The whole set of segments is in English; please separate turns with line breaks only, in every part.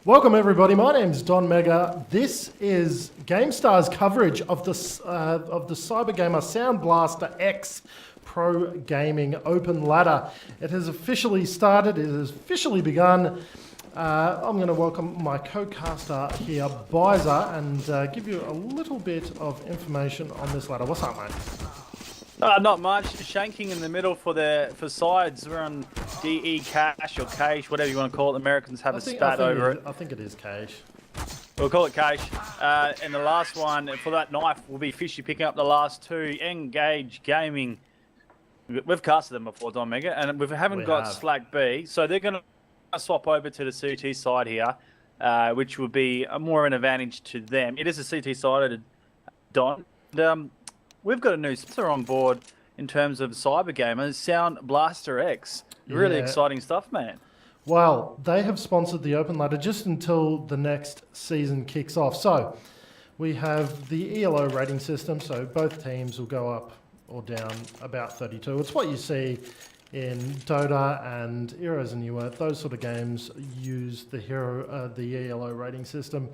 Welcome everybody, my name's Don Mega. This is Gamestah's coverage of the Cybergamer Sound Blaster X Pro Gaming Open Ladder. It has officially started, it has officially begun. I'm going to welcome my co-caster here, Byza, and give you a little bit of information on this ladder. What's up, mate?
Not much. Shanking in the middle for sides. We're on DE cache or cache, whatever you want to call it. The Americans have a spat over it.
I think it is cache.
We'll call it cache. And the last one for that knife will be Fishy picking up the last two. N-Gage Gaming. We've casted them before, Don Mega, and we haven't got Stack.B. So they're going to swap over to the CT side here, which would be more of an advantage to them. It is a CT sided, Don. We've got a new sponsor on board in terms of Cybergamer, Sound Blaster X. Really exciting stuff, man.
Well, they have sponsored the Open Ladder just until the next season kicks off. So we have the ELO rating system, so both teams will go up or down about 32. It's what you see in Dota and Heroes and Newer. Those sort of games use the ELO rating system.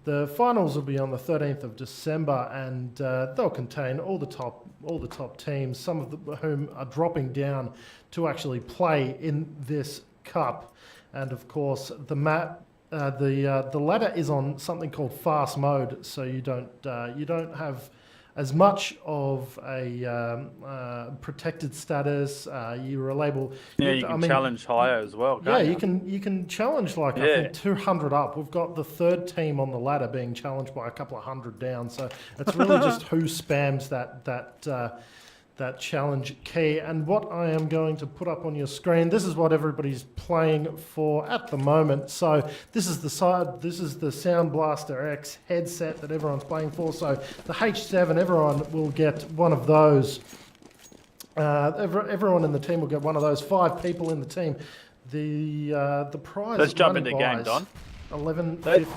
The finals will be on the 13th of December, and they'll contain all the top teams, some of whom are dropping down to actually play in this cup. And of course, the map, the ladder is on something called fast mode, so you don't have as much of a protected status. You are able.
Yeah, you can challenge higher as well.
Yeah, you can challenge like I think 200 up. We've got the third team on the ladder being challenged by a couple of hundred down. So it's really just who spams that challenge key. And what I am going to put up on your screen, this is what everybody's playing for at the moment. So this is the Sound Blaster X headset that everyone's playing for. So the H7, everyone will get one of those. Everyone in the team will get one of those. 5 people in the team. The prize.
Let's jump into the game, Don.
11.50.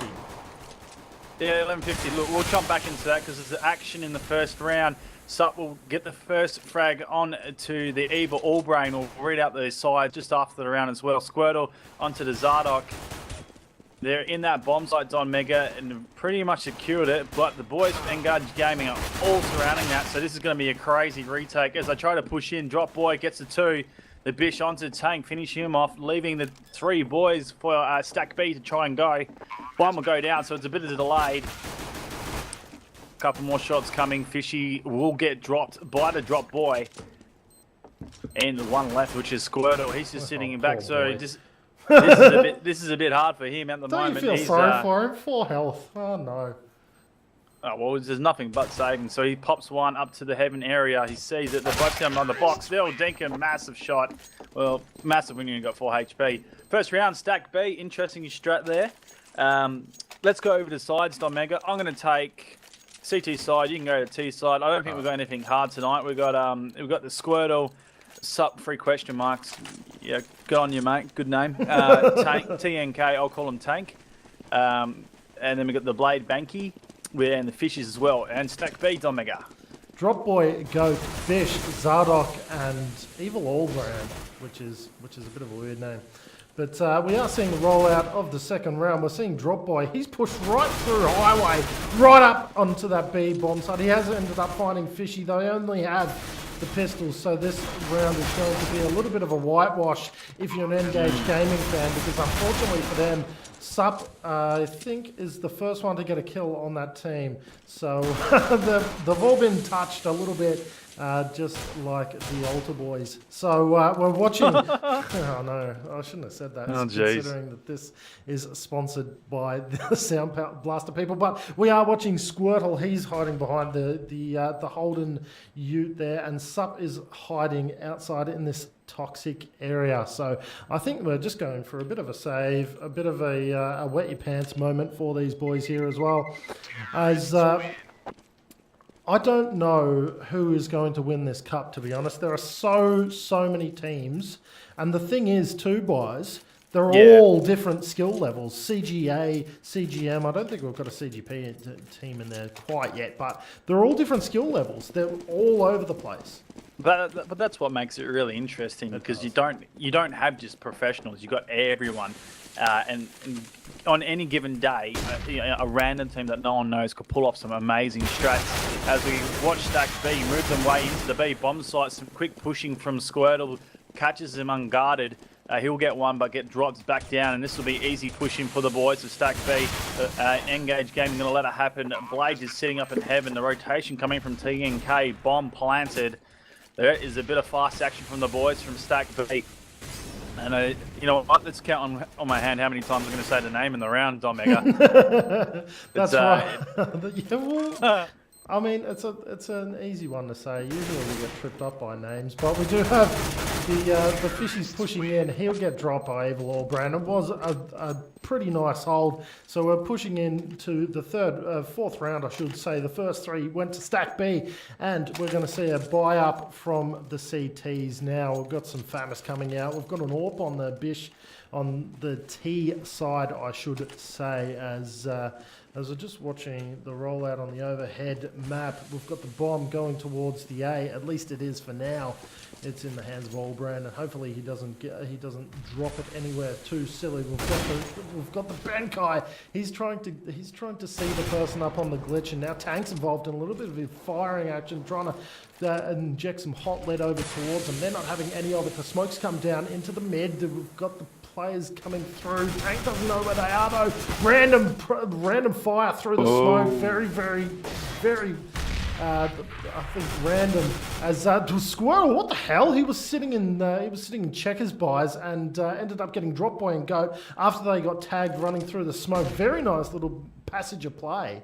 Yeah, 11.50. Look, we'll jump back into that because there's action in the first round. Sup will get the first frag on to the Eva Allbrain. Will read out the side just after the round as well. Squirtle onto the Zardoc. They're in that bomb site, Don Mega, and pretty much secured it. But the boys from N-Gage Gaming are all surrounding that. So this is going to be a crazy retake. As I try to push in, Drop Boy gets the 2. The Bish onto Tank, finish him off, leaving the 3 boys for Stack.B to try and go. One will go down, so it's a bit of a delayed. Couple more shots coming. Fishy will get dropped by the Drop Boy. And the one left, which is Squirtle. He's just sitting back. So this is a bit hard for him at the moment.
Don't you feel sorry for him? 4 health. Oh no.
Oh, well, there's nothing but saving. So he pops one up to the heaven area. He sees it. They're both down on the box. They'll dink a massive shot. Well, massive when you got 4 HP. First round, Stack.B. Interesting strat there. Let's go over to sides, Don Mega. I'm going to take CT side. You can go to T side. I don't think we've got anything hard tonight. We've got the Squirtle. Sup, 3 question marks. Yeah, good on you, mate. Good name. Tank, TNK. I'll call him Tank. And then we got the Blade Banky. And the Fishes as well. And Stack.B, Don Mega.
Drop Boy, Goat, Fish, Zardoc, and Evil Allbrand, which is a bit of a weird name. But we are seeing the rollout of the second round. We're seeing Drop Boy. He's pushed right through Highway, right up onto that B bomb site. He has ended up finding Fishy, though. He only have the pistols, so this round is going to be a little bit of a whitewash if you're an N-Gage Gaming fan, because unfortunately for them, Sup, I think, is the first one to get a kill on that team. So they've all been touched a little bit, just like the Altar Boys. So we're watching... oh no, I shouldn't have said that, considering that this is sponsored by the Sound Blaster people. But we are watching Squirtle. He's hiding behind the Holden Ute there, and Sup is hiding outside in this toxic area. So I think we're just going for a bit of a save, a bit of a wet your pants moment for these boys here as well. As I don't know who is going to win this cup, to be honest. There are so many teams, and the thing is too, boys, they're all different skill levels. CGA, CGM, I don't think we've got a CGP team in there quite yet, but they're all different skill levels. They're all over the place.
But that's what makes it really interesting, because you don't have just professionals. You got everyone, and on any given day, a random team that no one knows could pull off some amazing strats. As we watch Stack.B move them way into the B bomb site, some quick pushing from Squirtle, catches him unguarded. He'll get one, but get dropped back down, and this will be easy pushing for the boys of Stack.B. N-Gage Gaming going to let it happen. Blade is sitting up in heaven. The rotation coming from T&K. Bomb planted. There is a bit of fast action from the boys from Stack.B. And you know what? Let's count on my hand how many times I'm going to say the name in the round, Don Mega.
That's right. Yeah, well, I mean, it's an easy one to say. Usually we get tripped up by names, but we do have the fishies pushing in. He'll get dropped by Evil Allbrand. It was a pretty nice hold. So we're pushing into the fourth round, I should say. The first three went to Stack.B, and we're going to see a buy up from the CTs now. We've got some Famous coming out. We've got an AWP on the Bish, on the T side, I should say, as we're just watching the rollout on the overhead map. We've got the bomb going towards the A. At least it is for now. It's in the hands of Allbrand, and hopefully he doesn't drop it anywhere too silly. We've got the Benkai. He's trying to see the person up on the glitch, and now Tank's involved in a little bit of firing action, trying to inject some hot lead over towards them. They're not having any of it. The smokes come down into the mid. We've got the players coming through. Tank doesn't know where they are though. Random fire through the smoke. Very, very, very. I think random. As Squirrel, what the hell? He was sitting in checkers buys and ended up getting dropped by and Goat after they got tagged running through the smoke. Very nice little passage of play.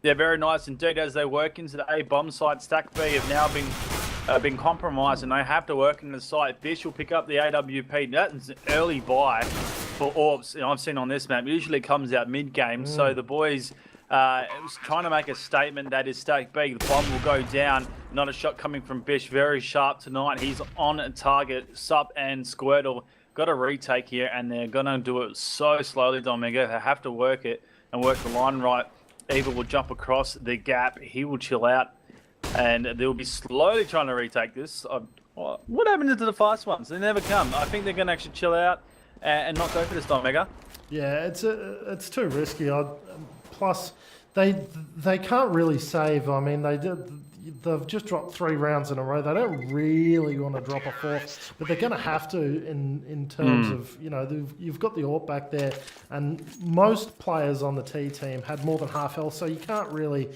Yeah, very nice indeed. As they work into the A bomb site, Stack.B have now been compromised, and they have to work in the site. Bish will pick up the AWP. That's an early buy for AWPs. I've seen on this map. It usually comes out mid-game, so the boys was trying to make a statement that is Stack.B. The bomb will go down. Not a shot coming from Bish. Very sharp tonight. He's on a target. Sup and Squirtle got a retake here, and they're going to do it so slowly, Don Mega. They have to work it and work the line right. Evil will jump across the gap. He will chill out, and they'll be slowly trying to retake this. What happened to the fast ones? They never come. I think they're going to actually chill out and not go for this, Don Mega.
Yeah, it's too risky. Plus, they can't really save. I mean, they've just dropped 3 rounds in a row. They don't really want to drop a fourth, but they're going to have to in terms of, you've got the AWP back there, and most players on the T team had more than half health, so you can't really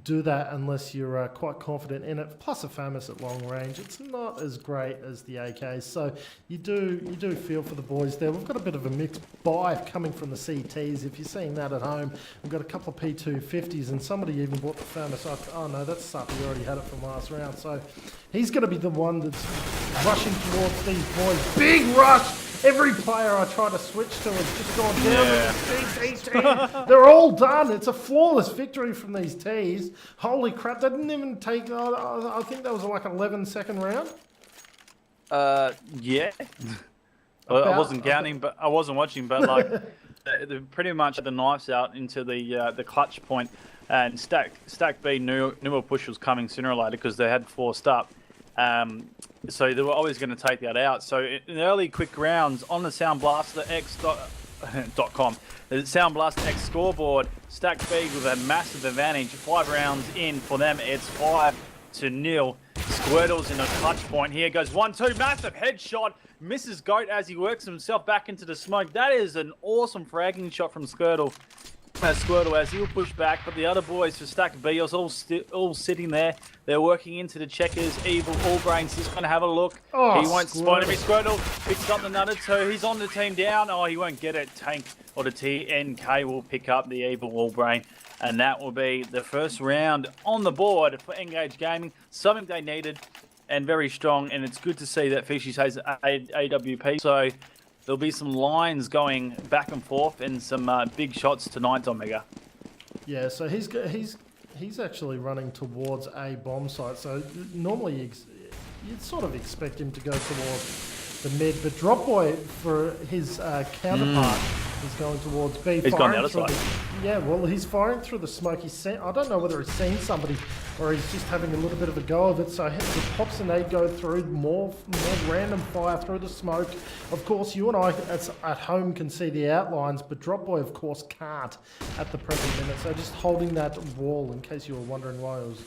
do that unless you're quite confident in it. Plus a Famous at long range, it's not as great as the AKs, so you do feel for the boys there. We've got a bit of a mixed buy coming from the CTs. If you're seeing that at home, we've got a couple of P250s, and somebody even bought the Famous. Oh no, that's Sup. He already had it from last round, so he's going to be the one that's rushing towards these boys. Big rush! Every player I try to switch to has just gone down. Yeah. They're all done. It's a flawless victory from these Ts. Holy crap, they didn't even take, I think that was like an 11-second round.
Yeah. I wasn't counting, but I wasn't watching, but like they pretty much had the knives out into the clutch point, and Stack.B knew a push was coming sooner or later because they had forced up. So they were always going to take that out. So in early quick rounds on the Sound Blaster X.com, the Sound Blaster X scoreboard, Stack.B with a massive advantage. 5 rounds in for them, it's 5-0. Squirtle's in a clutch point. Here goes 1-2, massive headshot. Misses Goat as he works himself back into the smoke. That is an awesome fragging shot from Squirtle. Squirtle as he'll push back, but the other boys for Stack.B are all sitting there. They're working into the checkers. Evil Allbrain's just going to have a look. Oh, he won't spot him. Squirtle picks up another 2. He's on the team down. Oh, he won't get it. Tank or the T&K will pick up the Evil Allbrain. And that will be the first round on the board for N-Gage Gaming. Something they needed and very strong. And it's good to see that Fishy has AWP. So there'll be some lines going back and forth and some big shots tonight, Don Mega.
Yeah, so he's actually running towards a bomb site. So normally you'd sort of expect him to go towards the mid, but Drop Boy for his counterpart He's going towards B.
He's gone the other
through
side.
Yeah, well, he's firing through the smoke. I don't know whether he's seen somebody or he's just having a little bit of a go of it. So the pops and they go through more random fire through the smoke. Of course, you and I at home can see the outlines, but Drop Boy, of course, can't at the present minute. So just holding that wall, in case you were wondering why I was,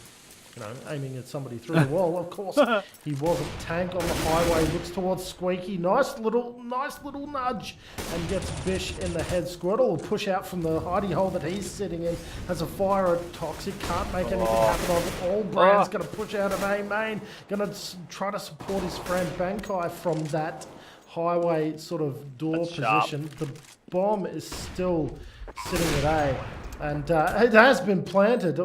aiming at somebody through the wall. Of course, he wasn't. Tank on the highway, looks towards Squeaky. Nice little nudge, and gets Bish in the head. Squirtle will push out from the hidey hole that he's sitting in. Has a fire at Toxic, can't make anything happen of it. All Brand's going to push out of A main, going to try to support his friend Bankai from that highway sort of door position. The bomb is still sitting at A. And it has been planted,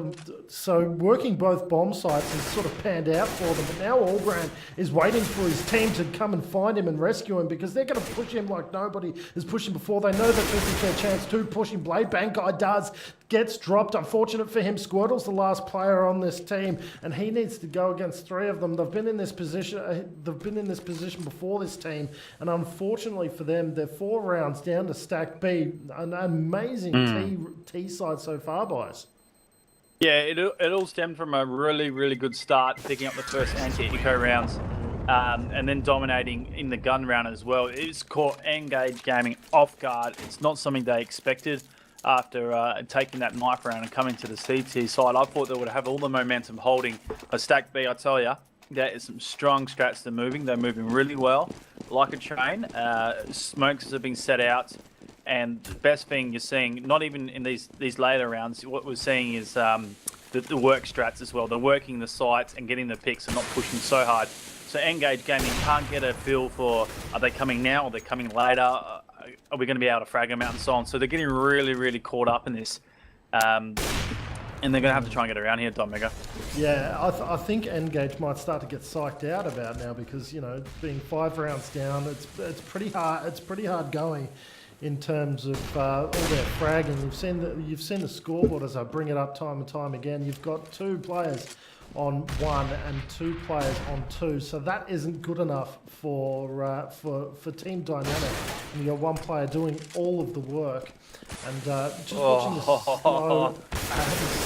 so working both bomb sites has sort of panned out for them. But now Allbrand is waiting for his team to come and find him and rescue him, because they're going to push him like nobody has pushed him before. They know that this is their chance to push him. Blade Bankai does, gets dropped. Unfortunate for him, Squirtle's the last player on this team, and he needs to go against three of them. They've been in this position. They've been in this position before this team, and unfortunately for them, they're 4 rounds down to Stack.B. An amazing T side so far, boys.
Yeah, it all stemmed from a really good start, picking up the first anti-eco rounds, and then dominating in the gun round as well. It's caught N-Gage Gaming off guard. It's not something they expected after taking that knife round and coming to the CT side. I thought they would have all the momentum holding. But Stack.B, I tell you, there is some strong strats they're moving. They're moving really well, like a train. Smokes have been set out. And the best thing you're seeing, not even in these later rounds, what we're seeing is the work strats as well. They're working the sites and getting the picks and not pushing so hard. So N-Gage Gaming can't get a feel for, are they coming now or are they coming later? Are we going to be able to frag them out and so on? So they're getting really caught up in this. And they're going to have to try and get around here, Don Mega.
Yeah, I think N-Gage might start to get psyched out about now, because, being 5 rounds down, it's pretty hard. It's pretty hard going in terms of all their fragging. You've seen the scoreboard as I bring it up time and time again. You've got 2 players on 1 and 2 players on 2, so that isn't good enough for team dynamic. And you got 1 player doing all of the work, and just watching the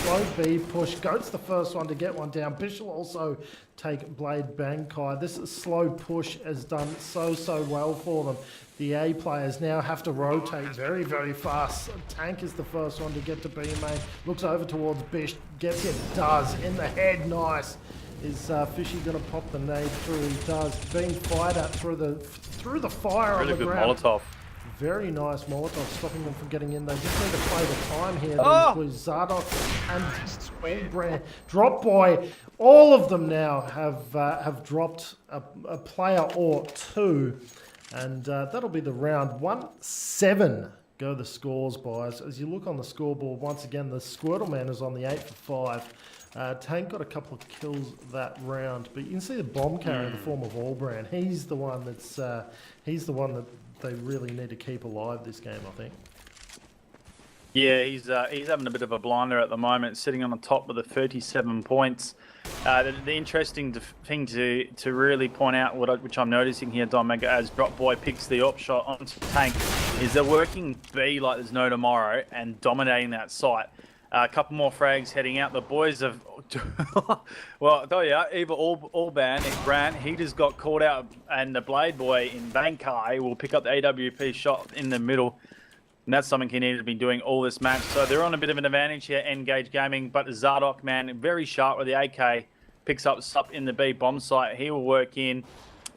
slow B push. Goat's the first one to get one down. Bish will also take Blade Bankai. This slow push has done so well for them. The A players now have to rotate very fast. Tank is the first one to get to B main. Looks over towards Bish. Gets it. Does. In the head. Nice. Is Fishy going to pop the nade through? He does. Being fired at through the fire on the ground.
Really good Molotov.
Very nice Molotov, stopping them from getting in. They just need to play the time here. With Zardoc and Allbrand. Drop Boy. All of them now have dropped a player or 2. And that'll be the round. 1-7 go the scores, boys. As you look on the scoreboard, once again, the Squirtle Man is on the 8 for 5. Tank got a couple of kills that round, but you can see the bomb carrier in the form of Allbrand. He's the one that they really need to keep alive this game, I think.
Yeah, he's having a bit of a blinder at the moment, sitting on the top with the 37 points. The interesting thing to really point out, which I'm noticing here, Don Mega, as Drop Boy picks the op shot onto Tank, is they're working B like there's no tomorrow and dominating that site. A couple more frags heading out. The boys have, well, I tell you, either Allbrand, Brant, he just got caught out, and the Blade Boy in Bankai will pick up the AWP shot in the middle. And that's something he needed to be doing all this match. So they're on a bit of an advantage here, N-Gage Gaming. But Zardoc, man, very sharp with the AK. Picks up Sup in the B bomb site. He will work in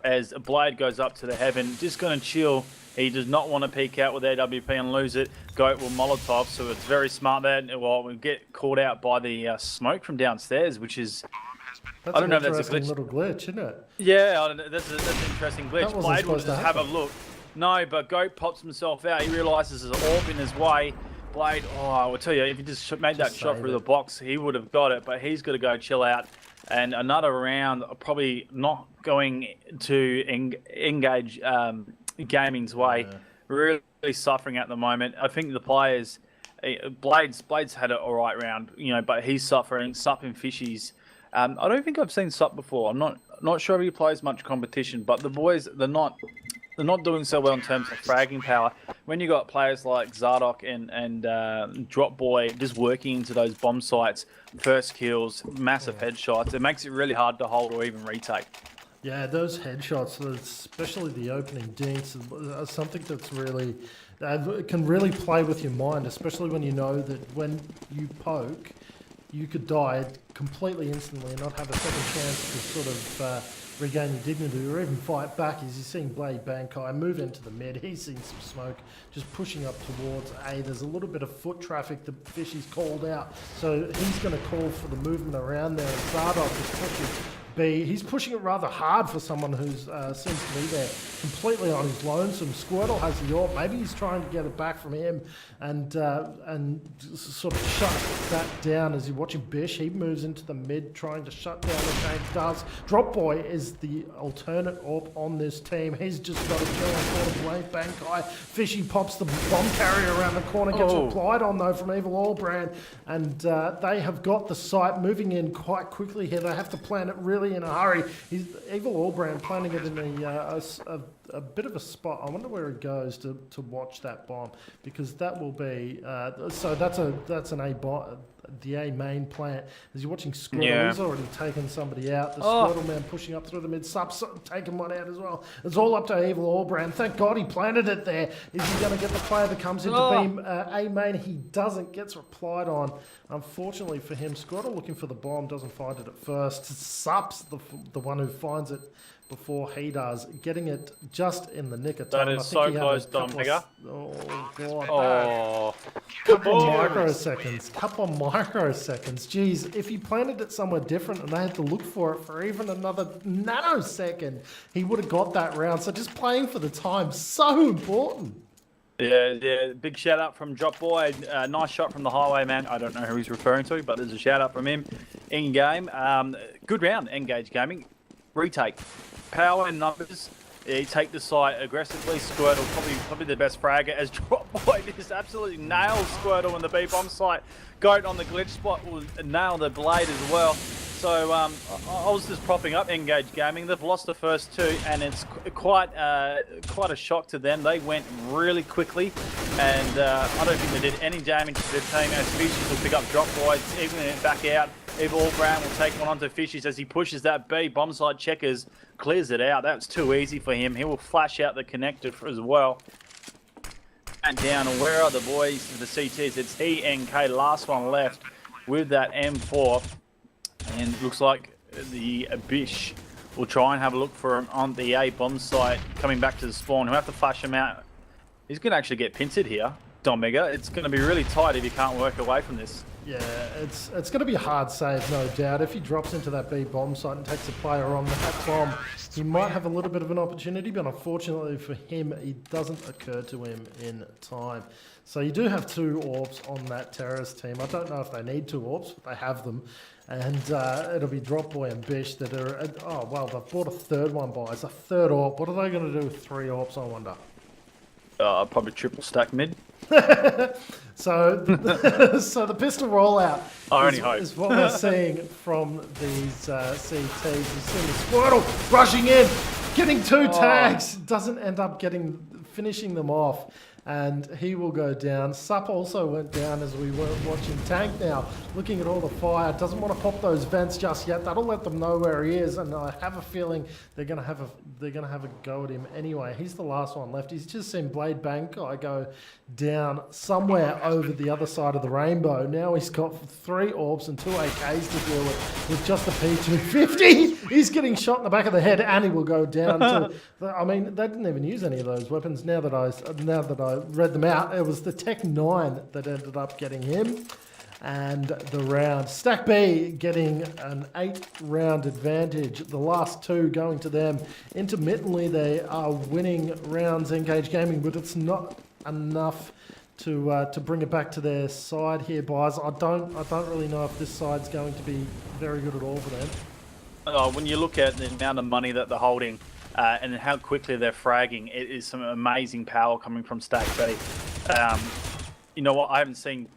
as Blade goes up to the heaven. Just going to chill. He does not want to peek out with AWP and lose it. Goat will Molotov, so it's very smart there. Well, we get caught out by the smoke from downstairs, which is...
I don't know if that's a glitch. Little glitch, isn't it?
Yeah, that's an interesting glitch. Blade will just have a look. No, but Goat pops himself out. He realises there's an orb in his way. Blade, I will tell you, if he just made that shot through the box, he would have got it, but he's got to go chill out. And another round, probably not going to N-Gage Gaming's way. Yeah. Really suffering at the moment. I think the players, Blades had an alright round, but he's suffering. Sup and Fishies. I don't think I've seen Sup before. I'm not sure if he plays much competition, but the boys, they're not they're not doing so well in terms of fragging power. When you got players like Zardoc and Drop Boy just working into those bomb sites, first kills, massive headshots, it makes it really hard to hold or even retake.
Yeah, those headshots, especially the opening dinks, are something that's really can really play with your mind, especially when you know that when you poke, you could die completely instantly and not have a second chance to sort of regain your dignity or even fight back. As you're seeing Blade Bankai move into the mid, he's seen some smoke just pushing up towards A. There's a little bit of foot traffic that Fishy's called out, so he's going to call for the movement around there. And Zardoc is pushing B. He's pushing it rather hard for someone who's seems to be there completely on his lonesome. Squirtle has the AWP. Maybe he's trying to get it back from him and sort of shut that down as you're watching Bish. He moves into the mid trying to shut down the James does. Drop Boy is the alternate AWP on this team. He's just got a kill on corner Blade Bankai. Fishy pops the bomb carrier around the corner, gets replied on though from Evil Allbrand, and they have got the site moving in quite quickly here. They have to plan it really in a hurry. Evil Allbrand planning it in a bit of a spot. I wonder where he goes to watch that bomb, because that will be so that's an A bomb, the A main plant. As you're watching Squirtle, he's already taken somebody out. The Squirtle man pushing up through the mid, taking one out as well. It's all up to Evil Allbrand. Thank God he planted it there. Is he going to get the player that comes into A main? He doesn't, gets replied on. Unfortunately for him, Squirtle looking for the bomb, doesn't find it at first. Sup's the one who finds it before he does, getting it just in the nick of time.
That is so close, Don Mega.
Oh, God.
Oh,
Couple microseconds. Jeez, if he planted it somewhere different and they had to look for it for even another nanosecond, he would have got that round. So just playing for the time, so important.
Yeah, big shout out from Drop Boy. Nice shot from the highwayman. I don't know who he's referring to, but there's a shout out from him in game. Good round, N-Gage Gaming. Retake. Power and numbers. Yeah, take the site aggressively. Squirtle, probably the best fragger, as Drop Boy just absolutely nails Squirtle in the B bomb site. Goat on the glitch spot will nail the blade as well. So I was just propping up N-Gage Gaming. They've lost the first two, and it's quite a shock to them. They went really quickly, and I don't think they did any damage to their team. As Fishies will pick up Drop Boy, even it back out. Evil Allbrand will take one onto Fishies as he pushes that B bomb site. Checkers clears it out. That's too easy for him. He will flash out the connector as well. And down, and where are the boys, the CTs? It's he and K, last one left with that M4. And looks like the Bish will try and have a look for him on the A bomb site coming back to the spawn. He'll have to flash him out. He's going to actually get pincered here, Don Mega. It's going to be really tight if he can't work away from this.
Yeah, it's going to be a hard save, no doubt. If he drops into that B bomb site and takes a player on that bomb, he might have a little bit of an opportunity, but unfortunately for him, it doesn't occur to him in time. So you do have two AWPs on that terrorist team. I don't know if they need two AWPs, but they have them. And it'll be Drop Boy and Bish that are... Oh, well, they've bought a third one, boys. A third AWP. What are they going to do with three AWPs, I wonder?
Probably triple stack mid.
So the pistol rollout is what we're seeing from these CTs. You've seen the Squirtle rushing in, getting two tags, doesn't end up finishing them off, and he will go down. Sup also went down as we were watching Tank now, looking at all the fire. Doesn't want to pop those vents just yet. That'll let them know where he is, and I have a feeling they're gonna have a go at him anyway. He's the last one left. He's just seen Blade Bankai go down somewhere over the other side of the rainbow. Now he's got 3 AWPs and 2 AKs to deal with just a P250. He's getting shot in the back of the head, and he will go down to... I mean, they didn't even use any of those weapons. Now that I read them out, it was the Tech 9 that ended up getting him. And the round. Stack.B getting an 8-round advantage. The last 2 going to them. Intermittently, they are winning rounds, N-Gage Gaming, but it's not enough to bring it back to their side here, guys. I don't really know if this side's going to be very good at all for them.
When you look at the amount of money that they're holding and how quickly they're fragging, it is some amazing power coming from Stack.B. You know what? I haven't seen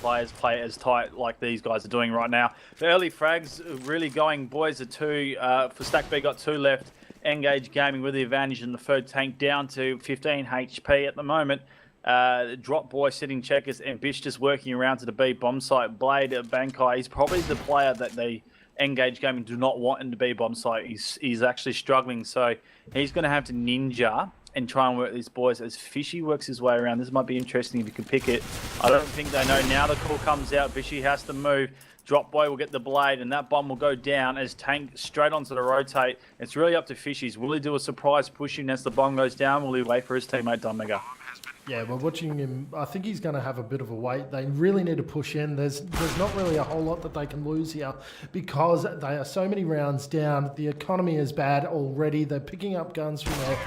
players play as tight like these guys are doing right now. The early frags are really going. Boys are 2 for Stack.B, got 2 left. N-Gage Gaming with the advantage in the third tank, down to 15 HP at the moment. Drop Boy sitting checkers, and Bish just working around to the B bomb site. Blade Bankai, he's probably the player that the N-Gage Gaming do not want in the B bomb site. He's actually struggling, so he's going to have to ninja and try and work these boys as Fishy works his way around. This might be interesting if you can pick it. I don't think they know. Now the call comes out. Fishy has to move. Drop Boy will get the blade, and that bomb will go down as Tank straight onto the rotate. It's really up to Fishies. Will he do a surprise pushing as the bomb goes down? Will he wait for his teammate Don Mega?
Yeah, we're watching him. I think he's going to have a bit of a wait. They really need to push in. There's not really a whole lot that they can lose here because they are so many rounds down. The economy is bad already. They're picking up guns from their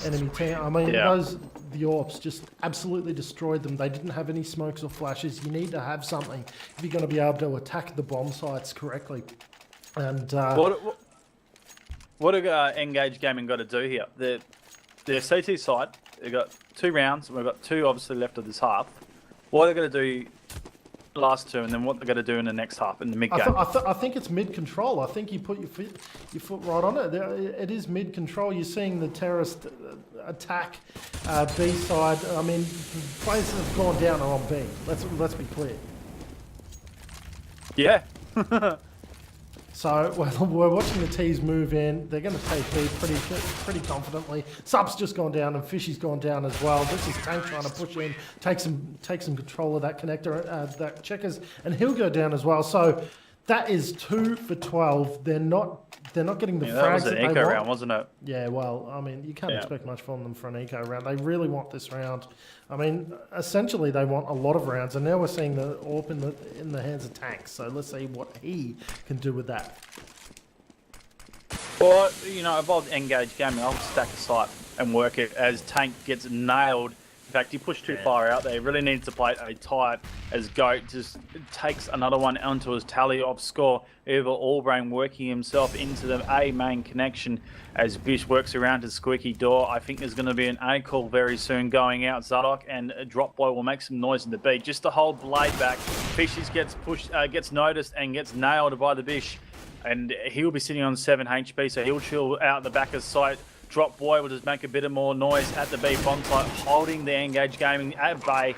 enemy team. I mean, the AWPs just absolutely destroyed them. They didn't have any smokes or flashes. You need to have something if you're going to be able to attack the bomb sites correctly. And
what have N-Gage Gaming got to do here? The CT side, they've got 2 rounds, and we've got 2 obviously left of this half. What are they going to do last 2, and then what they're going to do in the next half, in the mid game?
I think it's mid-control. I think you put your foot right on it. It is mid-control. You're seeing the terrorist attack B side. I mean, players that have gone down are on B. Let's be clear.
Yeah.
So we're watching the T's move in. They're going to take B pretty confidently. Sup's just gone down and Fishy's gone down as well. This is Tank trying to push in, take some control of that connector, that checkers, and he'll go down as well. So that is 2 for 12. They're not getting the frags
that was an eco round, wasn't it?
Yeah, well, I mean, you can't expect much from them for an eco round. They really want this round. I mean, essentially, they want a lot of rounds, and now we're seeing the AWP in the hands of Tanks. So let's see what he can do with that.
Well, you know, if I was N-Gage Gaming, I'll stack a site and work it as Tank gets nailed. In fact, he pushed too far out there. He really needs to play a tight as Goat just takes another one onto his tally of score. Evil Allbrain working himself into the A main connection as Bish works around his squeaky door. I think there's going to be an A call very soon going out. Zadok and Drop Boy will make some noise in the B just to hold Blade back. Fishies gets pushed, gets noticed and gets nailed by the Bish. And he'll be sitting on 7 HP, so he'll chill out the back of sight. Drop Boy will just make a bit of more noise at the B bomb site, holding the N-Gage Gaming at bay.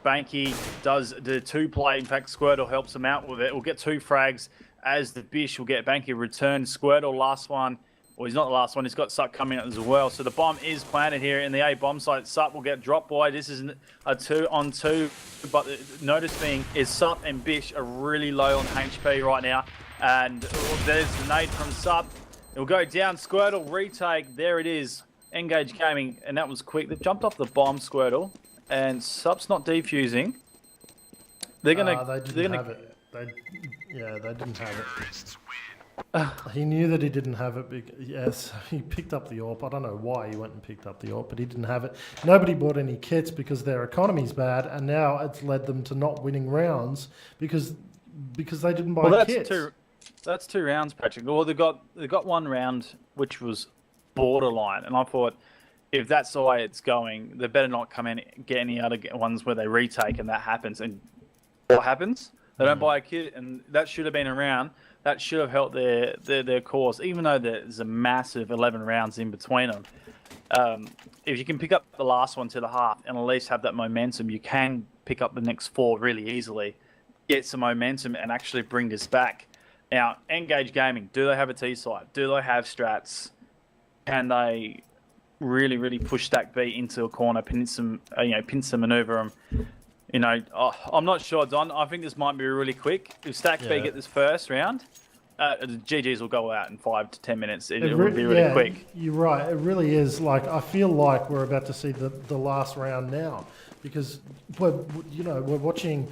Banky does the 2-play. In fact, Squirtle helps him out with it. We'll get 2 frags as the Bish will get Banky return. Squirtle, last one. Well, he's not the last one. He's got Sup coming out as well. So the bomb is planted here in the A bomb site. Sup will get Drop Boy. This is a 2-on-2. But the notice being is Sup and Bish are really low on HP right now. And there's the nade from Sup. It'll go down. Squirtle retake. There it is. N-Gage Gaming, and that was quick. They jumped off the bomb, Squirtle, and Sup's not defusing. They're gonna.
They didn't have it. They didn't have it. He knew that he didn't have it. Yes, he picked up the AWP. I don't know why he went and picked up the AWP, but he didn't have it. Nobody bought any kits because their economy's bad, and now it's led them to not winning rounds because they didn't buy kits.
That's 2 rounds, Patrick. Well, they got 1 round which was borderline, and I thought if that's the way it's going, they better not come in and get any other ones where they retake and that happens. And what happens? They don't buy a kit, and that should have been a round. That should have helped their cause, even though there's a massive 11 rounds in between them. If you can pick up the last one to the half and at least have that momentum, you can pick up the next 4 really easily, get some momentum, and actually bring this back. Now, N-Gage Gaming, do they have a T-side? Do they have strats? Can they really push Stack.B into a corner, pincer maneuver them? You know, I'm not sure, Don. I think this might be really quick. If Stack.B get this first round, the GGs will go out in 5 to 10 minutes. It will be really quick. You're
right. It really is. Like, I feel like we're about to see the last round now because we're watching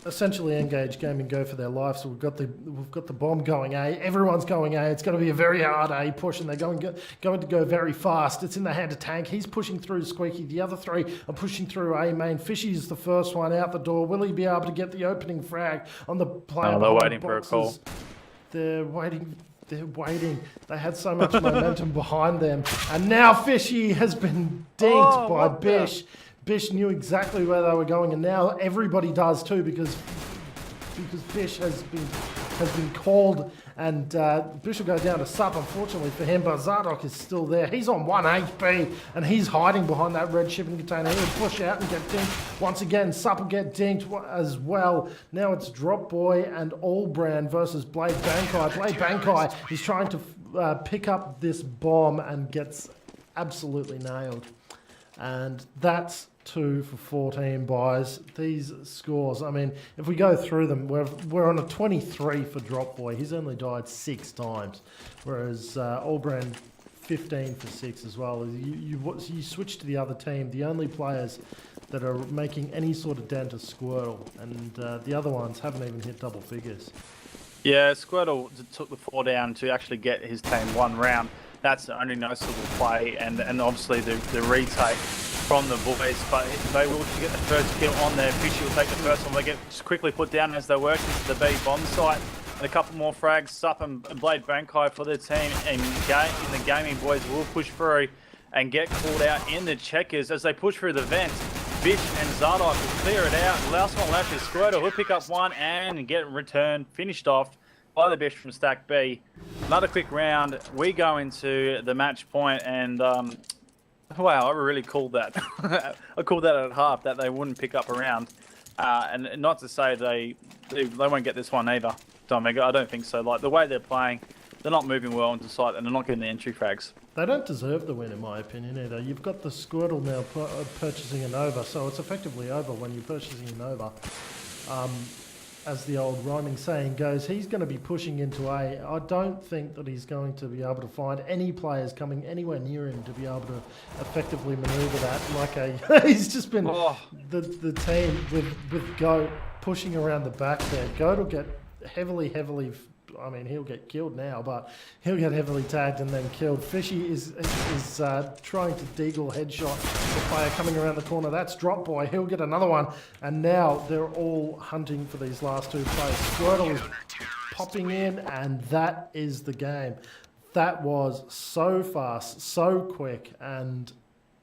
essentially N-Gage Gaming go for their life. So we've got the bomb going A. Everyone's going A. It's going to be a very hard A push, and they're going to go very fast. It's in the hand of Tank. He's pushing through Squeaky. The other 3 are pushing through A main. Fishy is the first one out the door. Will he be able to get the opening frag on the player?
They're waiting for a call.
They're waiting. They had so much momentum behind them, and now Fishy has been dinked by Bish. Bish knew exactly where they were going, and now everybody does too because Bish has been called And Bush will go down to Sup, unfortunately for him, but Zardoc is still there. He's on 1 HP, and he's hiding behind that red shipping container. He'll push out and get dinked. Once again, Sup will get dinked as well. Now it's Drop Boy and Allbrand versus Blade Bankai. Blade Bankai is trying to pick up this bomb and gets absolutely nailed. And that's 2 for 14 buys. These scores, I mean, if we go through them, we're on a 23 for Drop Boy. He's only died 6 times, whereas Allbrand 15 for 6 as well. You switch to the other team, the only players that are making any sort of dent are Squirtle, and the other ones haven't even hit double figures.
Yeah, Squirtle took the 4 down to actually get his team 1 round. That's the only noticeable play, and obviously the retake from the boys, but they will get the first kill on there. Fishy will take the first one. They get just quickly put down as they work into the B bomb site. And a couple more frags, Sup and Blade Bankai for their team. And in the gaming, boys will push through and get called out in the checkers as they push through the vent. Bish and Zardoc will clear it out. Last one left is Squirtle. He'll pick up 1 and get returned, finished off by the Bish from Stack.B. Another quick round. We go into the match point, and wow, I really called that. I called that at half, that they wouldn't pick up a round. And not to say they won't get this one either, Don Mega. I don't think so. Like, the way they're playing, they're not moving well into sight, and they're not getting the entry frags.
They don't deserve the win, in my opinion, either. You've got the Squirtle now purchasing a Nova, so it's effectively over when you're purchasing a Nova. As the old rhyming saying goes, he's going to be pushing into A. I don't think that he's going to be able to find any players coming anywhere near him to be able to effectively manoeuvre that. Like he's just been the team with Goat pushing around the back there. Goat will get heavily, I mean, he'll get killed now, but he'll get heavily tagged and then killed. Fishy is trying to deagle headshot the player coming around the corner. That's Drop Boy. He'll get another one. And now they're all hunting for these last 2 players. Squirtle is popping in, and that is the game. That was so fast, so quick, and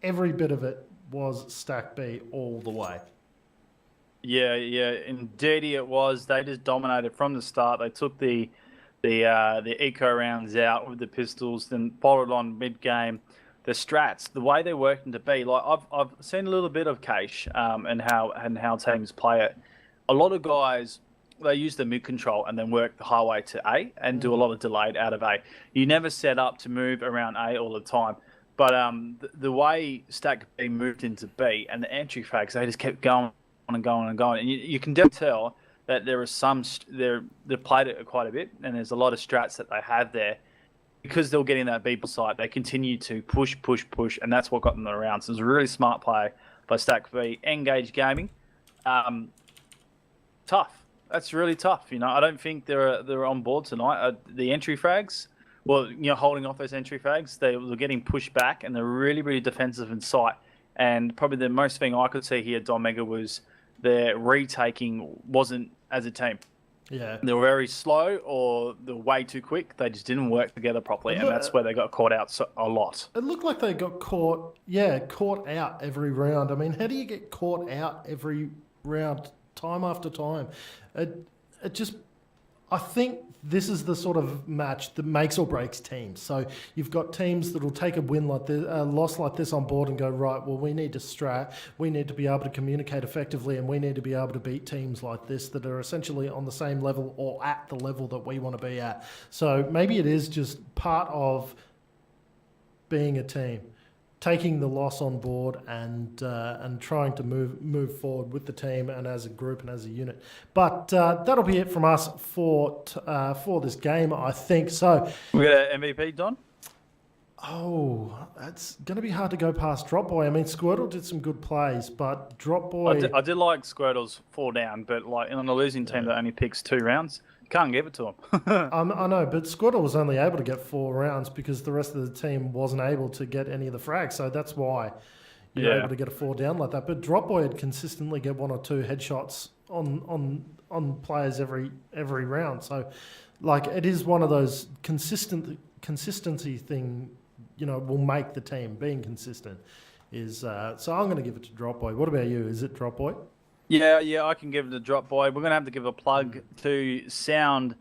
every bit of it was Stack.B all the way.
Yeah, indeed it was. They just dominated from the start. They took the eco rounds out with the pistols, then followed on mid game. The strats, the way they worked into B, like I've seen a little bit of Cache and how teams play it. A lot of guys, they use the mid control and then work the highway to A and do a lot of delayed out of A. You never set up to move around A all the time. But the way Stack.B moved into B and the entry frags, they just kept going and going and going, and you can definitely tell that there are some they've played it quite a bit, and there's a lot of strats that they have there because they're getting that B side. They continue to push, and that's what got them around. So it's a really smart play by Stack.B. N-Gage Gaming, tough. That's really tough. You know, I don't think they're on board tonight. The entry frags, well, you know, holding off those entry frags, they were getting pushed back, and they're really defensive in sight. And probably the most thing I could see here, Don Mega, was their retaking wasn't as a team. Yeah. They were very slow, or they're way too quick. They just didn't work together properly, and that's where they got caught out a lot.
It looked like they got caught out every round. I mean, how do you get caught out every round, time after time? It just, I think this is the sort of match that makes or breaks teams. So you've got teams that will take a win like this, a loss like this on board and go, right, well, we need to strat, we need to be able to communicate effectively, and we need to be able to beat teams like this that are essentially on the same level or at the level that we want to be at. So maybe it is just part of being a team, taking the loss on board and trying to move forward with the team and as a group and as a unit. But that'll be it from us for this game, I think. So
we got an MVP, Don?
Oh, it's going to be hard to go past Drop Boy. I mean, Squirtle did some good plays, but Drop Boy...
I did like Squirtle's 4 down, but like on a losing team that only picks 2 rounds, can't give it to him.
I know, but Squirtle was only able to get 4 rounds because the rest of the team wasn't able to get any of the frags, so that's why you're able to get a 4 down like that. But Drop Boy would consistently get 1 or 2 headshots on players every round. So, like, it is one of those consistency thing, you know, will make the team. Being consistent is so I'm going to give it to Drop Boy. What about you? Is it Drop Boy?
Yeah, I can give it a Drop Boy. We're going to have to give a plug to Sound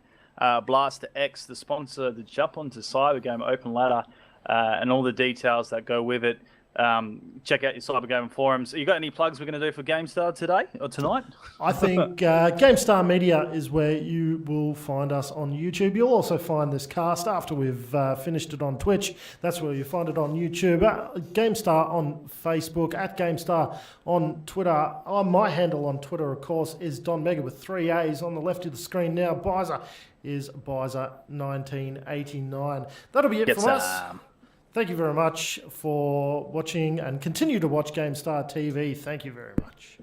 Blaster X, the sponsor, to jump onto Cybergamer Open Ladder and all the details that go with it. Check out your Cybergamer forums. You got any plugs we're going to do for Gamestar today or tonight?
I think Gamestah Media is where you will find us on YouTube. You'll also find this cast after we've finished it on Twitch. That's where you find it on YouTube. Gamestar on Facebook, at Gamestar on Twitter. My handle on Twitter, of course, is Don Mega with 3 A's on the left of the screen now. Byza is Byza1989. That'll be it from us. Thank you very much for watching and continue to watch Gamestar TV. Thank you very much.